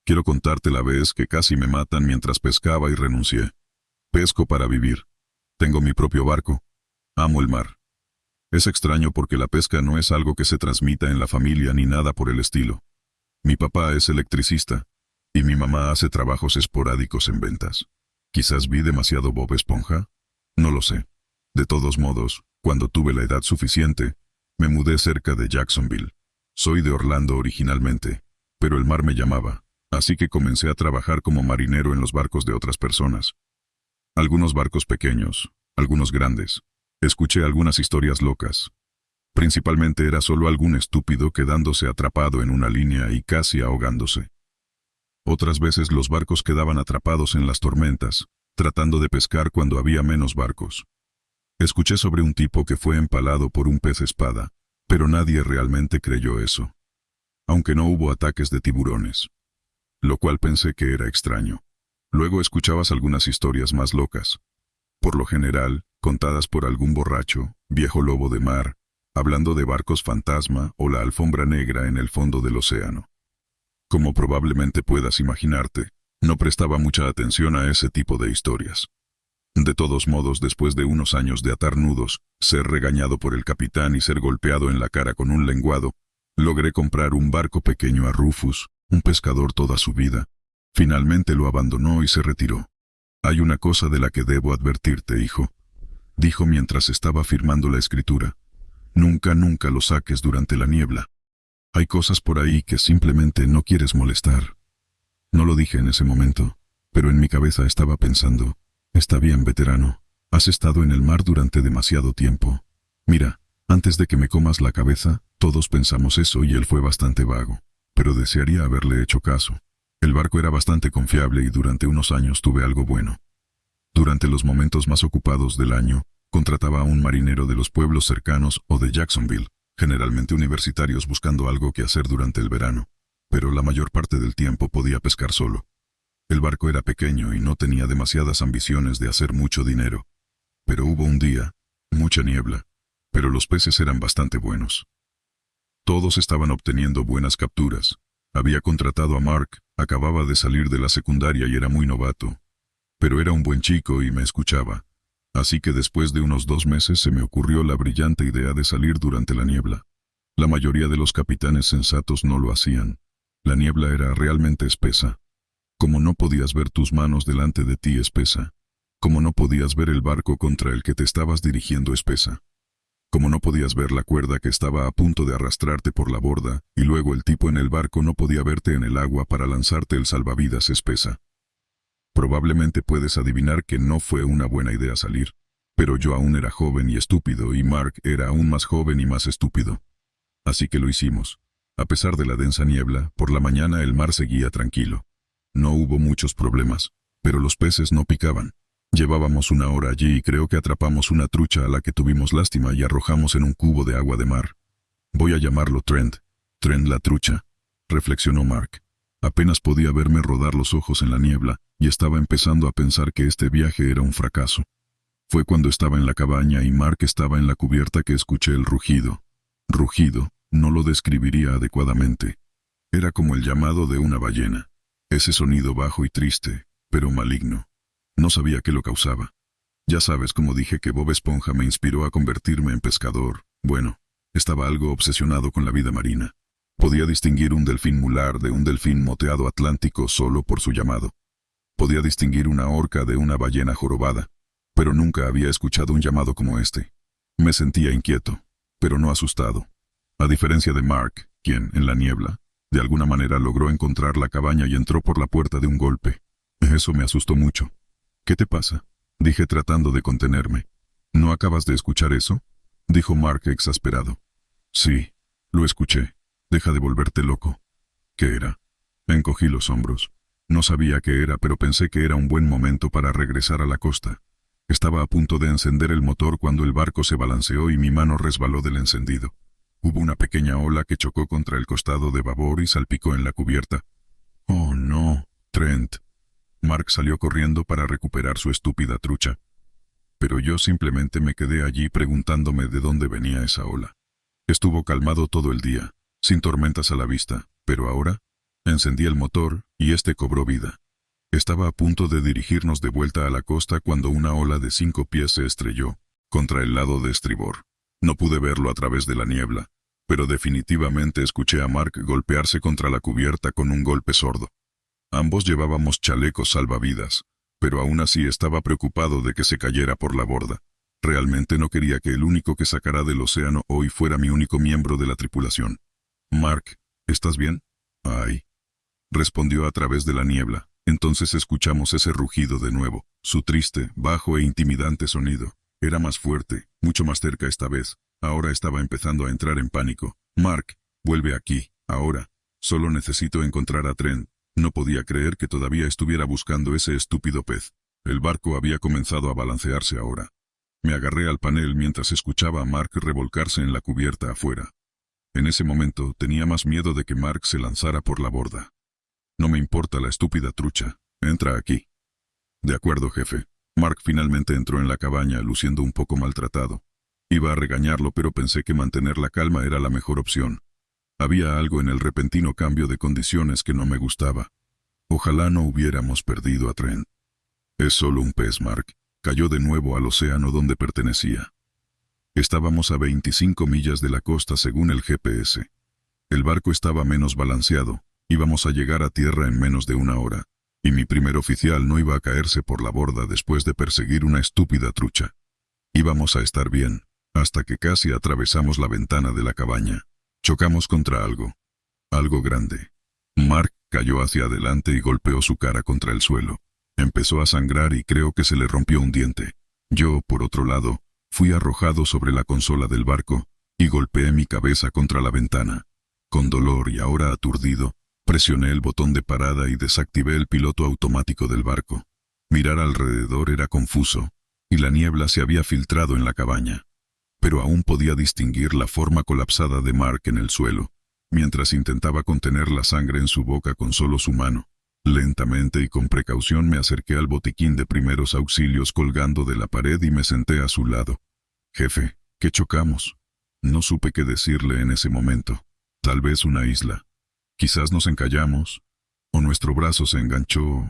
Quiero contarte la vez que casi me matan mientras pescaba y renuncié. Pesco para vivir. Tengo mi propio barco. Amo el mar. Es extraño porque la pesca no es algo que se transmita en la familia ni nada por el estilo. Mi papá es electricista y mi mamá hace trabajos esporádicos en ventas. Quizás vi demasiado Bob Esponja. No lo sé. De todos modos, cuando tuve la edad suficiente, me mudé cerca de Jacksonville. Soy de Orlando originalmente, pero el mar me llamaba, así que comencé a trabajar como marinero en los barcos de otras personas. Algunos barcos pequeños, algunos grandes. Escuché algunas historias locas. Principalmente era solo algún estúpido quedándose atrapado en una línea y casi ahogándose. Otras veces los barcos quedaban atrapados en las tormentas, tratando de pescar cuando había menos barcos. Escuché sobre un tipo que fue empalado por un pez espada, pero nadie realmente creyó eso. Aunque no hubo ataques de tiburones. Lo cual pensé que era extraño. Luego escuchabas algunas historias más locas. Por lo general, contadas por algún borracho, viejo lobo de mar, hablando de barcos fantasma o la alfombra negra en el fondo del océano. Como probablemente puedas imaginarte, no prestaba mucha atención a ese tipo de historias. De todos modos, después de unos años de atar nudos, ser regañado por el capitán y ser golpeado en la cara con un lenguado, logré comprar un barco pequeño a Rufus, un pescador toda su vida. Finalmente lo abandonó y se retiró. Hay una cosa de la que debo advertirte, hijo, dijo mientras estaba firmando la escritura. Nunca lo saques durante la niebla. Hay cosas por ahí que simplemente no quieres molestar. No lo dije en ese momento, pero en mi cabeza estaba pensando, está bien, veterano, has estado en el mar durante demasiado tiempo. Mira, antes de que me comas la cabeza, todos pensamos eso y él fue bastante vago, pero desearía haberle hecho caso. El barco era bastante confiable y durante unos años tuve algo bueno. Durante los momentos más ocupados del año, contrataba a un marinero de los pueblos cercanos o de Jacksonville, generalmente universitarios buscando algo que hacer durante el verano, pero la mayor parte del tiempo podía pescar solo. El barco era pequeño y no tenía demasiadas ambiciones de hacer mucho dinero. Pero hubo un día, mucha niebla, pero los peces eran bastante buenos. Todos estaban obteniendo buenas capturas. Había contratado a Mark, acababa de salir de la secundaria y era muy novato. Pero era un buen chico y me escuchaba. Así que después de unos 2 meses se me ocurrió la brillante idea de salir durante la niebla. La mayoría de los capitanes sensatos no lo hacían. La niebla era realmente espesa. Como no podías ver tus manos delante de ti espesa. Como no podías ver el barco contra el que te estabas dirigiendo espesa. Como no podías ver la cuerda que estaba a punto de arrastrarte por la borda, y luego el tipo en el barco no podía verte en el agua para lanzarte el salvavidas espesa. Probablemente puedes adivinar que no fue una buena idea salir, pero yo aún era joven y estúpido y Mark era aún más joven y más estúpido. Así que lo hicimos. A pesar de la densa niebla, por la mañana el mar seguía tranquilo. No hubo muchos problemas, pero los peces no picaban. Llevábamos 1 hora allí y creo que atrapamos una trucha a la que tuvimos lástima y arrojamos en un cubo de agua de mar. Voy a llamarlo Trent. Trent la trucha, reflexionó Mark. Apenas podía verme rodar los ojos en la niebla y estaba empezando a pensar que este viaje era un fracaso. Fue cuando estaba en la cabaña y Mark estaba en la cubierta que escuché el rugido. Rugido, no lo describiría adecuadamente. Era como el llamado de una ballena. Ese sonido bajo y triste, pero maligno. No sabía qué lo causaba. Ya sabes, como dije que Bob Esponja me inspiró a convertirme en pescador. Bueno, estaba algo obsesionado con la vida marina. Podía distinguir un delfín mular de un delfín moteado atlántico solo por su llamado. Podía distinguir una orca de una ballena jorobada, pero nunca había escuchado un llamado como este. Me sentía inquieto, pero no asustado. A diferencia de Mark, quien, en la niebla, de alguna manera logró encontrar la cabaña y entró por la puerta de un golpe. Eso me asustó mucho. ¿Qué te pasa?, dije tratando de contenerme. ¿No acabas de escuchar eso?, dijo Mark exasperado. Sí, lo escuché. Deja de volverte loco. ¿Qué era? Encogí los hombros. No sabía qué era, pero pensé que era un buen momento para regresar a la costa. Estaba a punto de encender el motor cuando el barco se balanceó y mi mano resbaló del encendido. Hubo una pequeña ola que chocó contra el costado de babor y salpicó en la cubierta. Oh, no, Trent. Mark salió corriendo para recuperar su estúpida trucha. Pero yo simplemente me quedé allí preguntándome de dónde venía esa ola. Estuvo calmado todo el día, sin tormentas a la vista, pero ahora, Encendí el motor, y este cobró vida. Estaba a punto de dirigirnos de vuelta a la costa cuando una ola de 5 pies se estrelló contra el lado de estribor. No pude verlo a través de la niebla, pero definitivamente escuché a Mark golpearse contra la cubierta con un golpe sordo. Ambos llevábamos chalecos salvavidas, pero aún así estaba preocupado de que se cayera por la borda. Realmente no quería que el único que sacara del océano hoy fuera mi único miembro de la tripulación. «Mark, ¿estás bien?» «Ay», respondió a través de la niebla. Entonces escuchamos ese rugido de nuevo. Su triste, bajo e intimidante sonido. Era más fuerte, mucho más cerca esta vez. Ahora estaba empezando a entrar en pánico. «Mark, vuelve aquí, ahora. Solo necesito encontrar a Trent». No podía creer que todavía estuviera buscando ese estúpido pez. El barco había comenzado a balancearse ahora. Me agarré al panel mientras escuchaba a Mark revolcarse en la cubierta afuera. En ese momento tenía más miedo de que Mark se lanzara por la borda. «No me importa la estúpida trucha. Entra aquí». «De acuerdo, jefe». Mark finalmente entró en la cabaña luciendo un poco maltratado. Iba a regañarlo, pero pensé que mantener la calma era la mejor opción. Había algo en el repentino cambio de condiciones que no me gustaba. Ojalá no hubiéramos perdido a Trent. «Es solo un pez, Mark». Cayó de nuevo al océano donde pertenecía. Estábamos a 25 millas de la costa según el GPS. El barco estaba menos balanceado. Íbamos a llegar a tierra en menos de una hora, y mi primer oficial no iba a caerse por la borda después de perseguir una estúpida trucha. Íbamos a estar bien, hasta que casi atravesamos la ventana de la cabaña. Chocamos contra algo. Algo grande. Mark cayó hacia adelante y golpeó su cara contra el suelo. Empezó a sangrar y creo que se le rompió un diente. Yo, por otro lado, fui arrojado sobre la consola del barco y golpeé mi cabeza contra la ventana. Con dolor y ahora aturdido, presioné el botón de parada y desactivé el piloto automático del barco. Mirar alrededor era confuso, y la niebla se había filtrado en la cabaña. Pero aún podía distinguir la forma colapsada de Mark en el suelo, mientras intentaba contener la sangre en su boca con solo su mano. Lentamente y con precaución me acerqué al botiquín de primeros auxilios colgando de la pared y me senté a su lado. «Jefe, ¿qué chocamos?» No supe qué decirle en ese momento. Tal vez una isla. Quizás nos encallamos, o nuestro brazo se enganchó,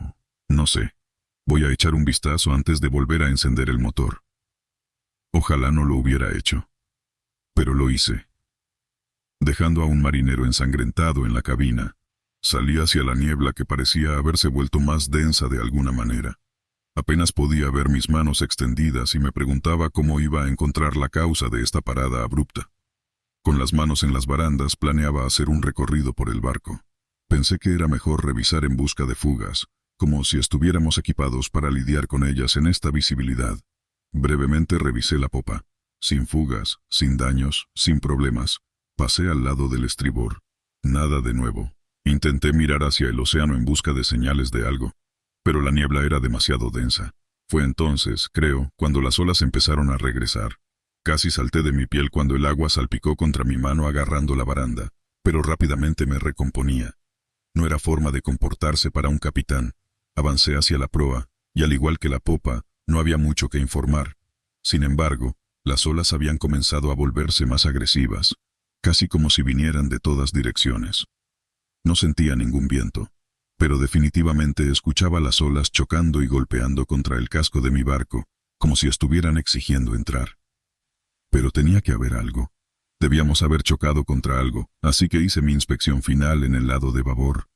no sé. Voy a echar un vistazo antes de volver a encender el motor. Ojalá no lo hubiera hecho. Pero lo hice. Dejando a un marinero ensangrentado en la cabina, salí hacia la niebla que parecía haberse vuelto más densa de alguna manera. Apenas podía ver mis manos extendidas y me preguntaba cómo iba a encontrar la causa de esta parada abrupta. Con las manos en las barandas planeaba hacer un recorrido por el barco. Pensé que era mejor revisar en busca de fugas, como si estuviéramos equipados para lidiar con ellas en esta visibilidad. Brevemente revisé la popa. Sin fugas, sin daños, sin problemas. Pasé al lado del estribor. Nada de nuevo. Intenté mirar hacia el océano en busca de señales de algo, pero la niebla era demasiado densa. Fue entonces, creo, cuando las olas empezaron a regresar. Casi salté de mi piel cuando el agua salpicó contra mi mano agarrando la baranda, pero rápidamente me recomponía. No era forma de comportarse para un capitán. Avancé hacia la proa, y al igual que la popa, no había mucho que informar. Sin embargo, las olas habían comenzado a volverse más agresivas, casi como si vinieran de todas direcciones. No sentía ningún viento, pero definitivamente escuchaba las olas chocando y golpeando contra el casco de mi barco, como si estuvieran exigiendo entrar. Pero tenía que haber algo. Debíamos haber chocado contra algo, así que hice mi inspección final en el lado de babor.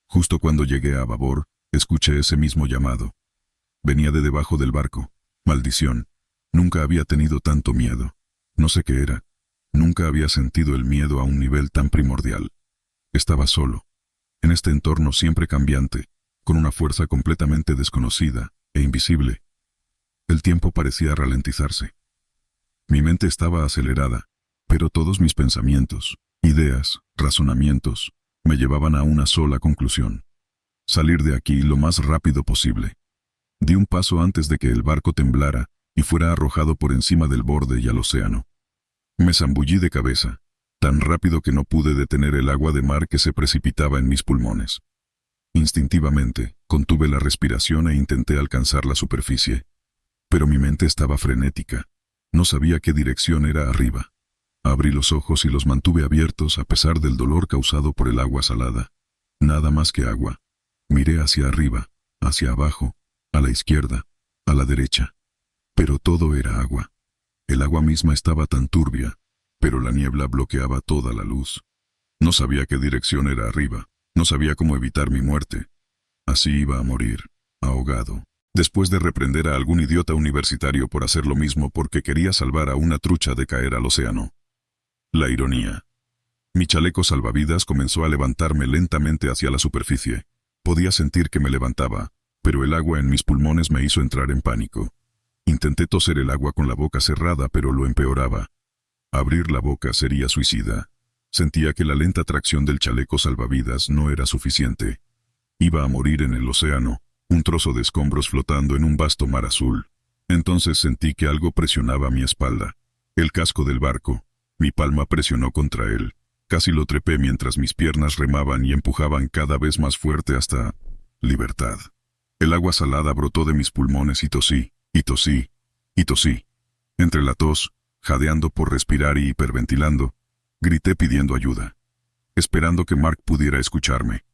Justo cuando llegué a babor, escuché ese mismo llamado. Venía de debajo del barco. Maldición. Nunca había tenido tanto miedo. No sé qué era. Nunca había sentido el miedo a un nivel tan primordial. Estaba solo, en este entorno siempre cambiante, con una fuerza completamente desconocida e invisible. El tiempo parecía ralentizarse. Mi mente estaba acelerada, pero todos mis pensamientos, ideas, razonamientos, me llevaban a una sola conclusión: salir de aquí lo más rápido posible. Di un paso antes de que el barco temblara y fuera arrojado por encima del borde y al océano. Me zambullí de cabeza, tan rápido que no pude detener el agua de mar que se precipitaba en mis pulmones. Instintivamente, contuve la respiración e intenté alcanzar la superficie. Pero mi mente estaba frenética. No sabía qué dirección era arriba. Abrí los ojos y los mantuve abiertos a pesar del dolor causado por el agua salada. nada más que agua. Miré hacia arriba, hacia abajo, a la izquierda, a la derecha. Pero todo era agua. El agua misma estaba tan turbia, pero la niebla bloqueaba toda la luz. No sabía qué dirección era arriba, no sabía cómo evitar mi muerte. Así iba a morir, ahogado. Después de reprender a algún idiota universitario por hacer lo mismo porque quería salvar a una trucha de caer al océano. La ironía. Mi chaleco salvavidas comenzó a levantarme lentamente hacia la superficie. Podía sentir que me levantaba, pero el agua en mis pulmones me hizo entrar en pánico. Intenté toser el agua con la boca cerrada, pero lo empeoraba. Abrir la boca sería suicida. Sentía que la lenta tracción del chaleco salvavidas no era suficiente. Iba a morir en el océano, un trozo de escombros flotando en un vasto mar azul. Entonces sentí que algo presionaba mi espalda. El casco del barco. Mi palma presionó contra él. Casi lo trepé mientras mis piernas remaban y empujaban cada vez más fuerte hasta... libertad. El agua salada brotó de mis pulmones y tosí, y tosí, y tosí. Entre la tos, jadeando por respirar y hiperventilando, grité pidiendo ayuda, esperando que Mark pudiera escucharme.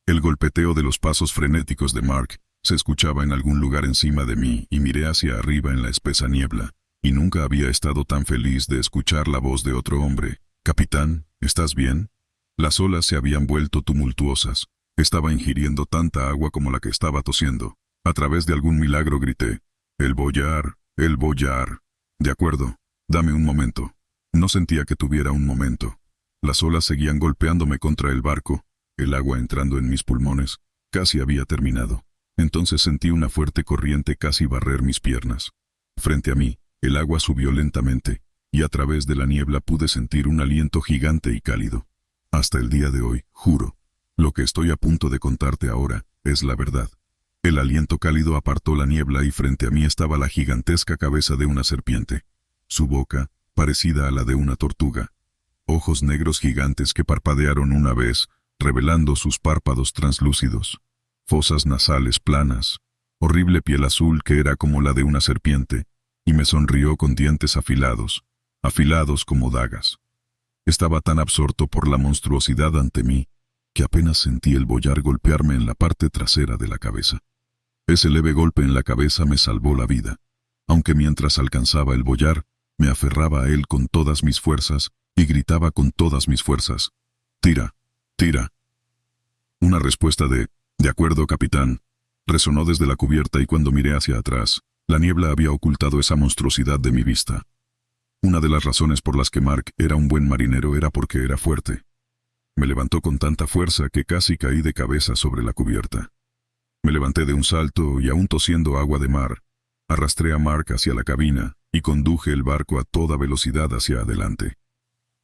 El golpeteo de los pasos frenéticos de Mark se escuchaba en algún lugar encima de mí y miré hacia arriba en la espesa niebla, y nunca había estado tan feliz de escuchar la voz de otro hombre. «Capitán, ¿estás bien?» Las olas se habían vuelto tumultuosas. Estaba ingiriendo tanta agua como la que estaba tosiendo. A través de algún milagro grité, «El boyar, el boyar». «De acuerdo, dame un momento». No sentía que tuviera un momento. Las olas seguían golpeándome contra el barco, el agua entrando en mis pulmones. Casi había terminado. Entonces sentí una fuerte corriente casi barrer mis piernas. Frente a mí, el agua subió lentamente, y a través de la niebla pude sentir un aliento gigante y cálido. Hasta el día de hoy, juro, lo que estoy a punto de contarte ahora es la verdad. El aliento cálido apartó la niebla y frente a mí estaba la gigantesca cabeza de una serpiente. Su boca, parecida a la de una tortuga. Ojos negros gigantes que parpadearon una vez, revelando sus párpados translúcidos. Fosas nasales planas. Horrible piel azul que era como la de una serpiente, y me sonrió con dientes afilados como dagas. Estaba tan absorto por la monstruosidad ante mí, que apenas sentí el boyar golpearme en la parte trasera de la cabeza. Ese leve golpe en la cabeza me salvó la vida, aunque mientras alcanzaba el boyar, me aferraba a él con todas mis fuerzas y gritaba con todas mis fuerzas, «Tira, tira». Una respuesta de acuerdo, capitán, resonó desde la cubierta y cuando miré hacia atrás, la niebla había ocultado esa monstruosidad de mi vista. Una de las razones por las que Mark era un buen marinero era porque era fuerte. Me levantó con tanta fuerza que casi caí de cabeza sobre la cubierta. Me levanté de un salto y aún tosiendo agua de mar, arrastré a Mark hacia la cabina y conduje el barco a toda velocidad hacia adelante.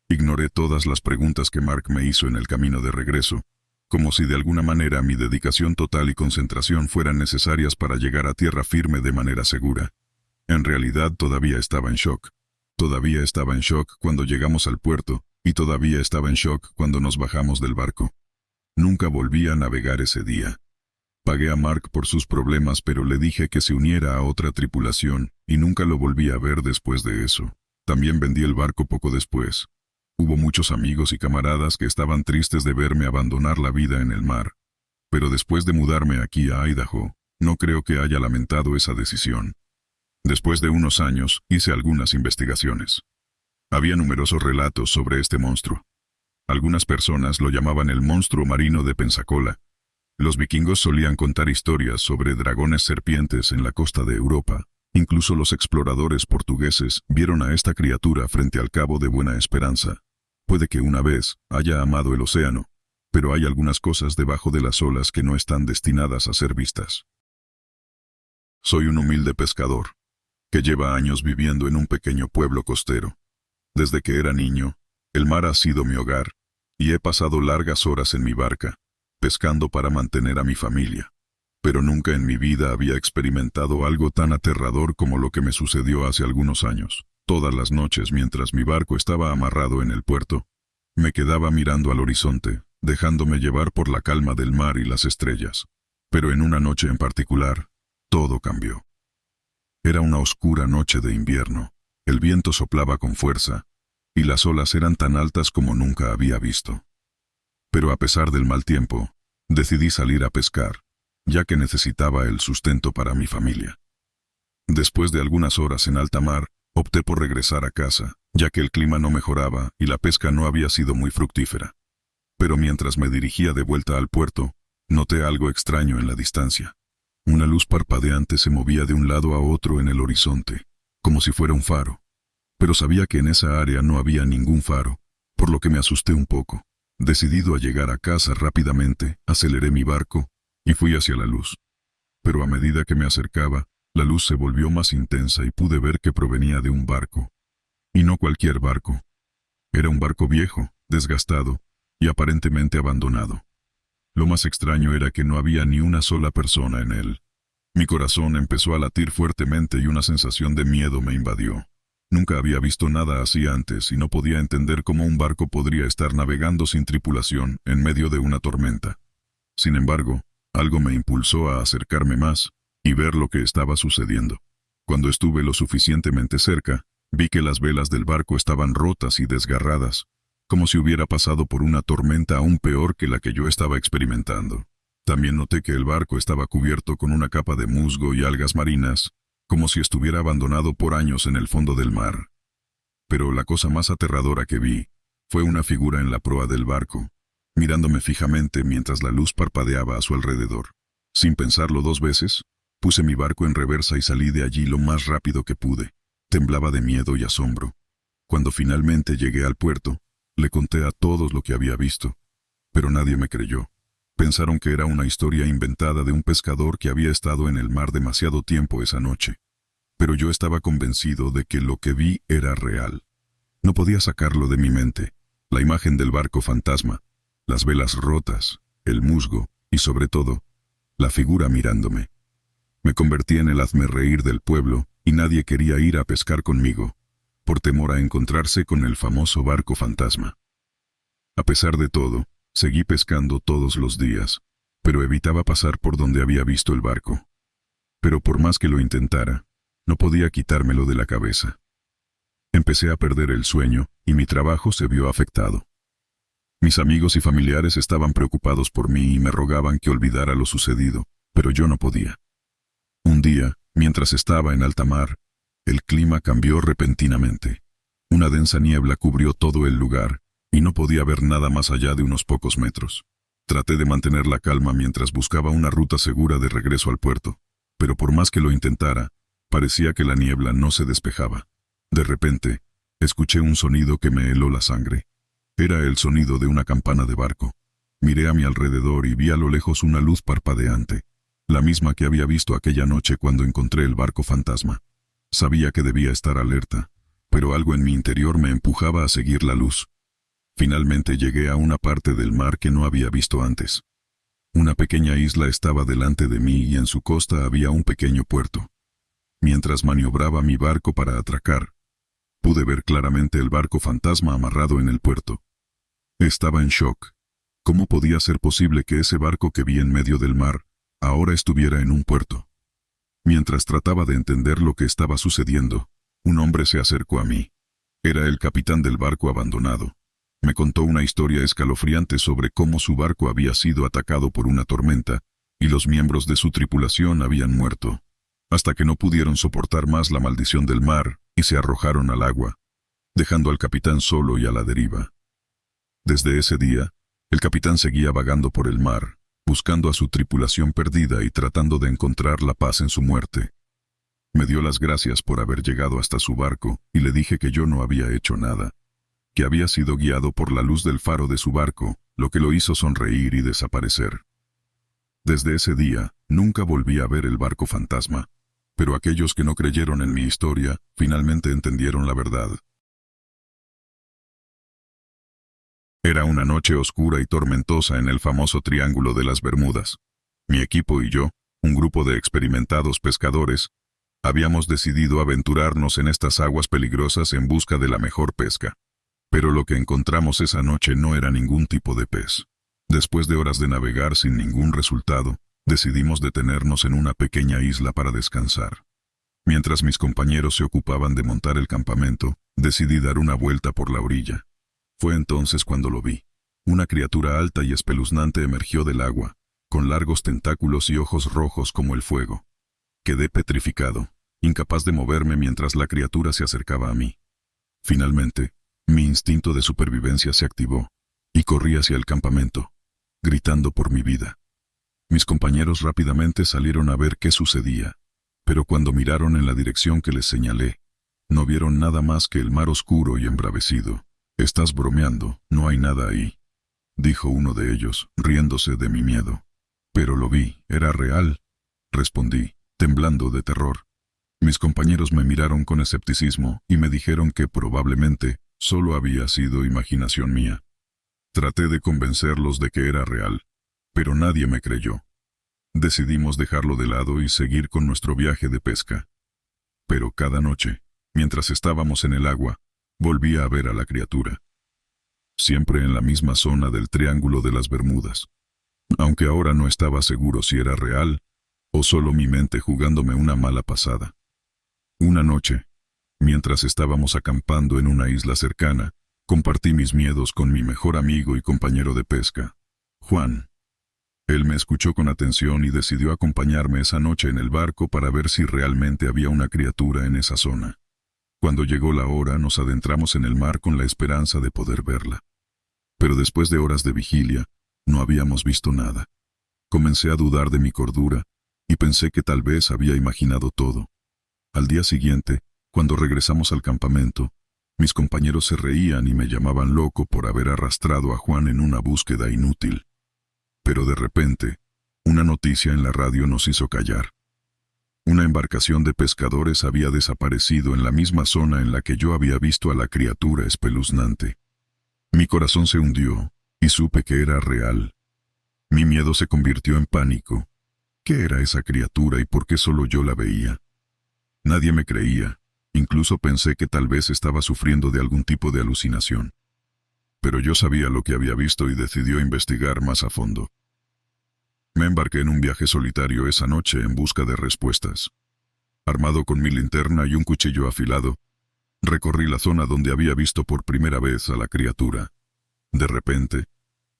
Ignoré todas las preguntas que Mark me hizo en el camino de regreso, como si de alguna manera mi dedicación total y concentración fueran necesarias para llegar a tierra firme de manera segura. En realidad todavía estaba en shock. Todavía estaba en shock cuando llegamos al puerto, y todavía estaba en shock cuando nos bajamos del barco. Nunca volví a navegar ese día. Pagué a Mark por sus problemas, pero le dije que se uniera a otra tripulación, y nunca lo volví a ver después de eso. También vendí el barco poco después. Hubo muchos amigos y camaradas que estaban tristes de verme abandonar la vida en el mar. Pero después de mudarme aquí a Idaho, no creo que haya lamentado esa decisión. Después de unos años, hice algunas investigaciones. Había numerosos relatos sobre este monstruo. Algunas personas lo llamaban el monstruo marino de Pensacola. Los vikingos solían contar historias sobre dragones serpientes en la costa de Europa. Incluso los exploradores portugueses vieron a esta criatura frente al Cabo de Buena Esperanza. Puede que una vez haya amado el océano, pero hay algunas cosas debajo de las olas que no están destinadas a ser vistas. Soy un humilde pescador, que lleva años viviendo en un pequeño pueblo costero. Desde que era niño, el mar ha sido mi hogar, y he pasado largas horas en mi barca, pescando para mantener a mi familia. Pero nunca en mi vida había experimentado algo tan aterrador como lo que me sucedió hace algunos años. Todas las noches mientras mi barco estaba amarrado en el puerto, me quedaba mirando al horizonte, dejándome llevar por la calma del mar y las estrellas. Pero en una noche en particular, todo cambió. Era una oscura noche de invierno, el viento soplaba con fuerza, y las olas eran tan altas como nunca había visto. Pero a pesar del mal tiempo, decidí salir a pescar, ya que necesitaba el sustento para mi familia. Después de algunas horas en alta mar, opté por regresar a casa, ya que el clima no mejoraba y la pesca no había sido muy fructífera. Pero mientras me dirigía de vuelta al puerto, noté algo extraño en la distancia. Una luz parpadeante se movía de un lado a otro en el horizonte, como si fuera un faro. Pero sabía que en esa área no había ningún faro, por lo que me asusté un poco. Decidido a llegar a casa rápidamente, aceleré mi barco y fui hacia la luz. Pero a medida que me acercaba, la luz se volvió más intensa y pude ver que provenía de un barco. Y no cualquier barco. Era un barco viejo, desgastado y aparentemente abandonado. Lo más extraño era que no había ni una sola persona en él. Mi corazón empezó a latir fuertemente y una sensación de miedo me invadió. Nunca había visto nada así antes y no podía entender cómo un barco podría estar navegando sin tripulación en medio de una tormenta. Sin embargo, algo me impulsó a acercarme más y ver lo que estaba sucediendo. Cuando estuve lo suficientemente cerca, vi que las velas del barco estaban rotas y desgarradas, como si hubiera pasado por una tormenta aún peor que la que yo estaba experimentando. También noté que el barco estaba cubierto con una capa de musgo y algas marinas, como si estuviera abandonado por años en el fondo del mar. Pero la cosa más aterradora que vi fue una figura en la proa del barco, mirándome fijamente mientras la luz parpadeaba a su alrededor. Sin pensarlo dos veces, puse mi barco en reversa y salí de allí lo más rápido que pude. Temblaba de miedo y asombro. Cuando finalmente llegué al puerto, le conté a todos lo que había visto, pero nadie me creyó. Pensaron que era una historia inventada de un pescador que había estado en el mar demasiado tiempo esa noche. Pero yo estaba convencido de que lo que vi era real. No podía sacarlo de mi mente. La imagen del barco fantasma, las velas rotas, el musgo y sobre todo, la figura mirándome. Me convertí en el hazmerreír del pueblo y nadie quería ir a pescar conmigo, por temor a encontrarse con el famoso barco fantasma. A pesar de todo, seguí pescando todos los días, pero evitaba pasar por donde había visto el barco. Pero por más que lo intentara, no podía quitármelo de la cabeza. Empecé a perder el sueño y mi trabajo se vio afectado. Mis amigos y familiares estaban preocupados por mí y me rogaban que olvidara lo sucedido, pero yo no podía. Un día, mientras estaba en alta mar, el clima cambió repentinamente. Una densa niebla cubrió todo el lugar y no podía ver nada más allá de unos pocos metros. Traté de mantener la calma mientras buscaba una ruta segura de regreso al puerto, pero por más que lo intentara, parecía que la niebla no se despejaba. De repente, escuché un sonido que me heló la sangre. Era el sonido de una campana de barco. Miré a mi alrededor y vi a lo lejos una luz parpadeante, la misma que había visto aquella noche cuando encontré el barco fantasma. Sabía que debía estar alerta, pero algo en mi interior me empujaba a seguir la luz. Finalmente llegué a una parte del mar que no había visto antes. Una pequeña isla estaba delante de mí y en su costa había un pequeño puerto. Mientras maniobraba mi barco para atracar, pude ver claramente el barco fantasma amarrado en el puerto. Estaba en shock. ¿Cómo podía ser posible que ese barco que vi en medio del mar ahora estuviera en un puerto? Mientras trataba de entender lo que estaba sucediendo, un hombre se acercó a mí. Era el capitán del barco abandonado. Me contó una historia escalofriante sobre cómo su barco había sido atacado por una tormenta y los miembros de su tripulación habían muerto, hasta que no pudieron soportar más la maldición del mar y se arrojaron al agua, dejando al capitán solo y a la deriva. Desde ese día, el capitán seguía vagando por el mar, buscando a su tripulación perdida y tratando de encontrar la paz en su muerte. Me dio las gracias por haber llegado hasta su barco y le dije que yo no había hecho nada, que había sido guiado por la luz del faro de su barco, lo que lo hizo sonreír y desaparecer. Desde ese día, nunca volví a ver el barco fantasma, pero aquellos que no creyeron en mi historia, finalmente entendieron la verdad. Era una noche oscura y tormentosa en el famoso Triángulo de las Bermudas. Mi equipo y yo, un grupo de experimentados pescadores, habíamos decidido aventurarnos en estas aguas peligrosas en busca de la mejor pesca. Pero lo que encontramos esa noche no era ningún tipo de pez. Después de horas de navegar sin ningún resultado, decidimos detenernos en una pequeña isla para descansar. Mientras mis compañeros se ocupaban de montar el campamento, decidí dar una vuelta por la orilla. Fue entonces cuando lo vi. Una criatura alta y espeluznante emergió del agua, con largos tentáculos y ojos rojos como el fuego. Quedé petrificado, incapaz de moverme mientras la criatura se acercaba a mí. Finalmente, mi instinto de supervivencia se activó, y corrí hacia el campamento, gritando por mi vida. Mis compañeros rápidamente salieron a ver qué sucedía, pero cuando miraron en la dirección que les señalé, no vieron nada más que el mar oscuro y embravecido. «Estás bromeando, no hay nada ahí», dijo uno de ellos, riéndose de mi miedo. «Pero lo vi, era real», respondí, temblando de terror. Mis compañeros me miraron con escepticismo y me dijeron que probablemente solo había sido imaginación mía. Traté de convencerlos de que era real, pero nadie me creyó. Decidimos dejarlo de lado y seguir con nuestro viaje de pesca. Pero cada noche, mientras estábamos en el agua, volvía a ver a la criatura. Siempre en la misma zona del Triángulo de las Bermudas. Aunque ahora no estaba seguro si era real o solo mi mente jugándome una mala pasada. Una noche, mientras estábamos acampando en una isla cercana, compartí mis miedos con mi mejor amigo y compañero de pesca, Juan. Él me escuchó con atención y decidió acompañarme esa noche en el barco para ver si realmente había una criatura en esa zona. Cuando llegó la hora, nos adentramos en el mar con la esperanza de poder verla. Pero después de horas de vigilia, no habíamos visto nada. Comencé a dudar de mi cordura y pensé que tal vez había imaginado todo. Al día siguiente, cuando regresamos al campamento, mis compañeros se reían y me llamaban loco por haber arrastrado a Juan en una búsqueda inútil. Pero de repente, una noticia en la radio nos hizo callar. Una embarcación de pescadores había desaparecido en la misma zona en la que yo había visto a la criatura espeluznante. Mi corazón se hundió y supe que era real. Mi miedo se convirtió en pánico. ¿Qué era esa criatura y por qué solo yo la veía? Nadie me creía, incluso pensé que tal vez estaba sufriendo de algún tipo de alucinación. Pero yo sabía lo que había visto y decidí investigar más a fondo. Me embarqué en un viaje solitario esa noche en busca de respuestas. Armado con mi linterna y un cuchillo afilado, recorrí la zona donde había visto por primera vez a la criatura. De repente,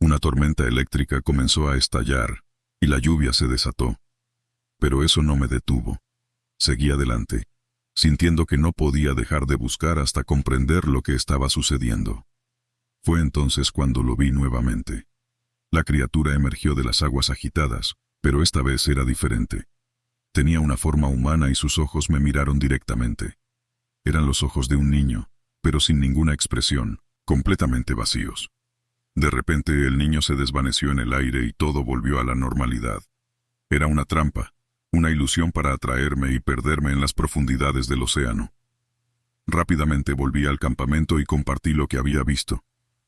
una tormenta eléctrica comenzó a estallar y la lluvia se desató. Pero eso no me detuvo. Seguí adelante, sintiendo que no podía dejar de buscar hasta comprender lo que estaba sucediendo. Fue entonces cuando lo vi nuevamente. La criatura emergió de las aguas agitadas, pero esta vez era diferente. Tenía una forma humana y sus ojos me miraron directamente. Eran los ojos de un niño, pero sin ninguna expresión, completamente vacíos. De repente el niño se desvaneció en el aire y todo volvió a la normalidad. Era una trampa, una ilusión para atraerme y perderme en las profundidades del océano. Rápidamente volví al campamento y compartí lo que había visto.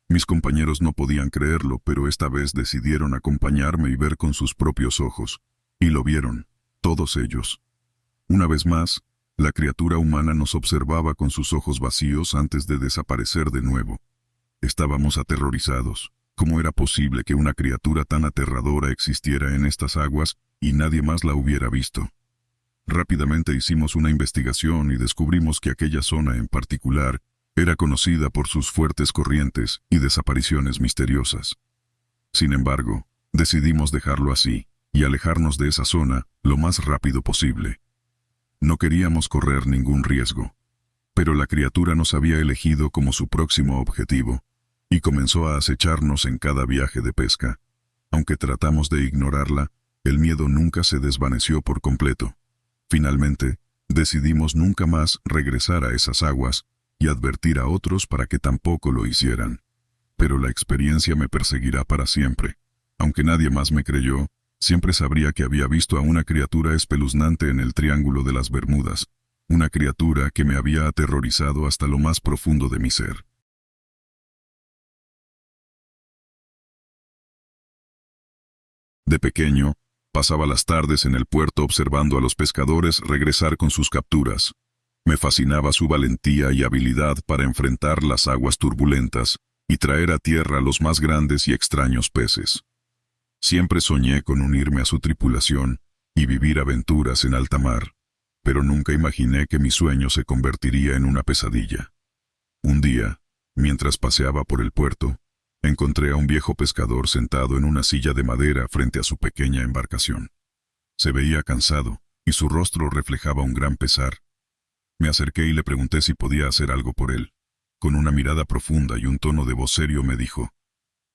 Mis compañeros no podían creerlo, pero esta vez decidieron acompañarme y ver con sus propios ojos. Y lo vieron, todos ellos. Una vez más, la criatura humana nos observaba con sus ojos vacíos antes de desaparecer de nuevo. Estábamos aterrorizados. ¿Cómo era posible que una criatura tan aterradora existiera en estas aguas y nadie más la hubiera visto? Rápidamente hicimos una investigación y descubrimos que aquella zona en particular era conocida por sus fuertes corrientes y desapariciones misteriosas. Sin embargo, decidimos dejarlo así y alejarnos de esa zona lo más rápido posible. No queríamos correr ningún riesgo, pero la criatura nos había elegido como su próximo objetivo y comenzó a acecharnos en cada viaje de pesca. Aunque tratamos de ignorarla, el miedo nunca se desvaneció por completo. Finalmente, decidimos nunca más regresar a esas aguas y advertir a otros para que tampoco lo hicieran. Pero la experiencia me perseguirá para siempre. Aunque nadie más me creyó, siempre sabría que había visto a una criatura espeluznante en el Triángulo de las Bermudas, una criatura que me había aterrorizado hasta lo más profundo de mi ser. De pequeño, pasaba las tardes en el puerto observando a los pescadores regresar con sus capturas. Me fascinaba su valentía y habilidad para enfrentar las aguas turbulentas y traer a tierra los más grandes y extraños peces. Siempre soñé con unirme a su tripulación y vivir aventuras en alta mar, pero nunca imaginé que mi sueño se convertiría en una pesadilla. Un día, mientras paseaba por el puerto, encontré a un viejo pescador sentado en una silla de madera frente a su pequeña embarcación. Se veía cansado, y su rostro reflejaba un gran pesar. Me acerqué y le pregunté si podía hacer algo por él. Con una mirada profunda y un tono de voz serio me dijo: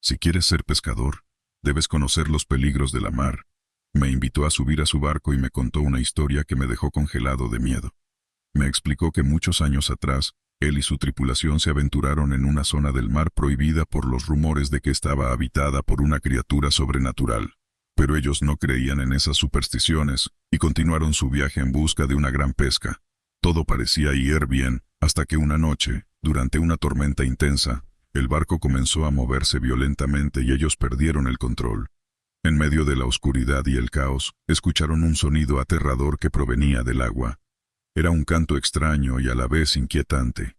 «Si quieres ser pescador, debes conocer los peligros de la mar». Me invitó a subir a su barco y me contó una historia que me dejó congelado de miedo. Me explicó que muchos años atrás, él y su tripulación se aventuraron en una zona del mar prohibida por los rumores de que estaba habitada por una criatura sobrenatural. Pero ellos no creían en esas supersticiones y continuaron su viaje en busca de una gran pesca. Todo parecía ir bien, hasta que una noche, durante una tormenta intensa, el barco comenzó a moverse violentamente y ellos perdieron el control. En medio de la oscuridad y el caos, escucharon un sonido aterrador que provenía del agua. Era un canto extraño y a la vez inquietante.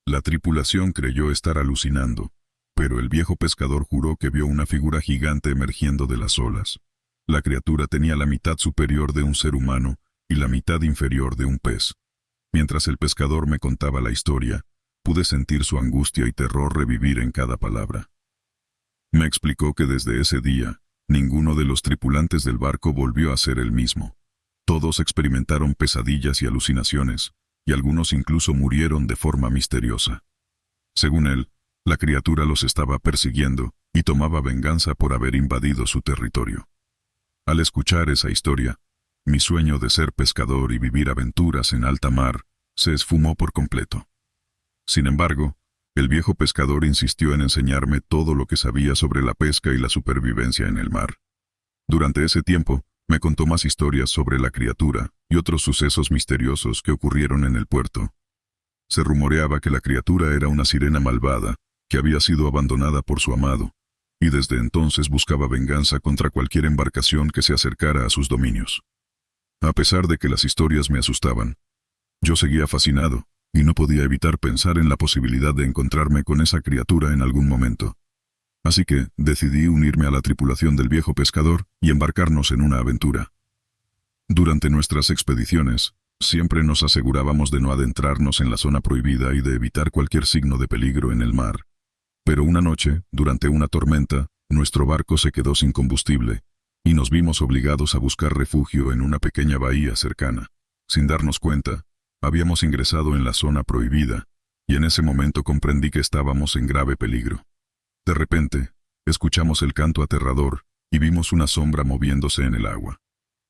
La tripulación creyó estar alucinando, pero el viejo pescador juró que vio una figura gigante emergiendo de las olas. La criatura tenía la mitad superior de un ser humano y la mitad inferior de un pez. Mientras el pescador me contaba la historia, pude sentir su angustia y terror revivir en cada palabra. Me explicó que desde ese día, ninguno de los tripulantes del barco volvió a ser el mismo. Todos experimentaron pesadillas y alucinaciones, y algunos incluso murieron de forma misteriosa. Según él, la criatura los estaba persiguiendo y tomaba venganza por haber invadido su territorio. Al escuchar esa historia, mi sueño de ser pescador y vivir aventuras en alta mar se esfumó por completo. Sin embargo, el viejo pescador insistió en enseñarme todo lo que sabía sobre la pesca y la supervivencia en el mar. Durante ese tiempo, me contó más historias sobre la criatura y otros sucesos misteriosos que ocurrieron en el puerto. Se rumoreaba que la criatura era una sirena malvada que había sido abandonada por su amado, y desde entonces buscaba venganza contra cualquier embarcación que se acercara a sus dominios. A pesar de que las historias me asustaban, yo seguía fascinado, y no podía evitar pensar en la posibilidad de encontrarme con esa criatura en algún momento. Así que decidí unirme a la tripulación del viejo pescador y embarcarnos en una aventura. Durante nuestras expediciones, siempre nos asegurábamos de no adentrarnos en la zona prohibida y de evitar cualquier signo de peligro en el mar. Pero una noche, durante una tormenta, nuestro barco se quedó sin combustible, y nos vimos obligados a buscar refugio en una pequeña bahía cercana. Sin darnos cuenta, habíamos ingresado en la zona prohibida, y en ese momento comprendí que estábamos en grave peligro. De repente, escuchamos el canto aterrador y vimos una sombra moviéndose en el agua.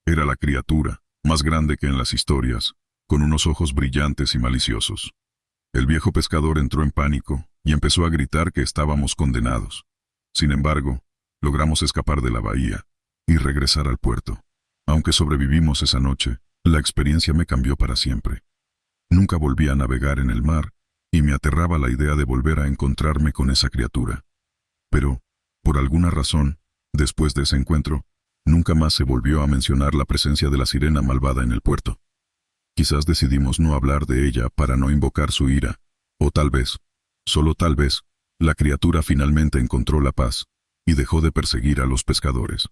Era la criatura, más grande que en las historias, con unos ojos brillantes y maliciosos. El viejo pescador entró en pánico y empezó a gritar que estábamos condenados. Sin embargo, logramos escapar de la bahía y regresar al puerto. Aunque sobrevivimos esa noche, la experiencia me cambió para siempre. Nunca volví a navegar en el mar y me aterraba la idea de volver a encontrarme con esa criatura. Pero, por alguna razón, después de ese encuentro, nunca más se volvió a mencionar la presencia de la sirena malvada en el puerto. Quizás decidimos no hablar de ella para no invocar su ira, o tal vez, solo tal vez, la criatura finalmente encontró la paz y dejó de perseguir a los pescadores.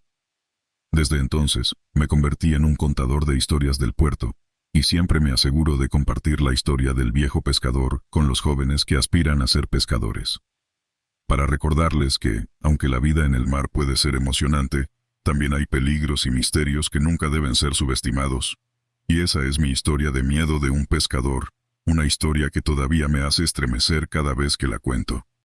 Desde entonces, me convertí en un contador de historias del puerto, y siempre me aseguro de compartir la historia del viejo pescador con los jóvenes que aspiran a ser pescadores. Para recordarles que, aunque la vida en el mar puede ser emocionante, también hay peligros y misterios que nunca deben ser subestimados. Y esa es mi historia de miedo de un pescador, una historia que todavía me hace estremecer cada vez que la cuento.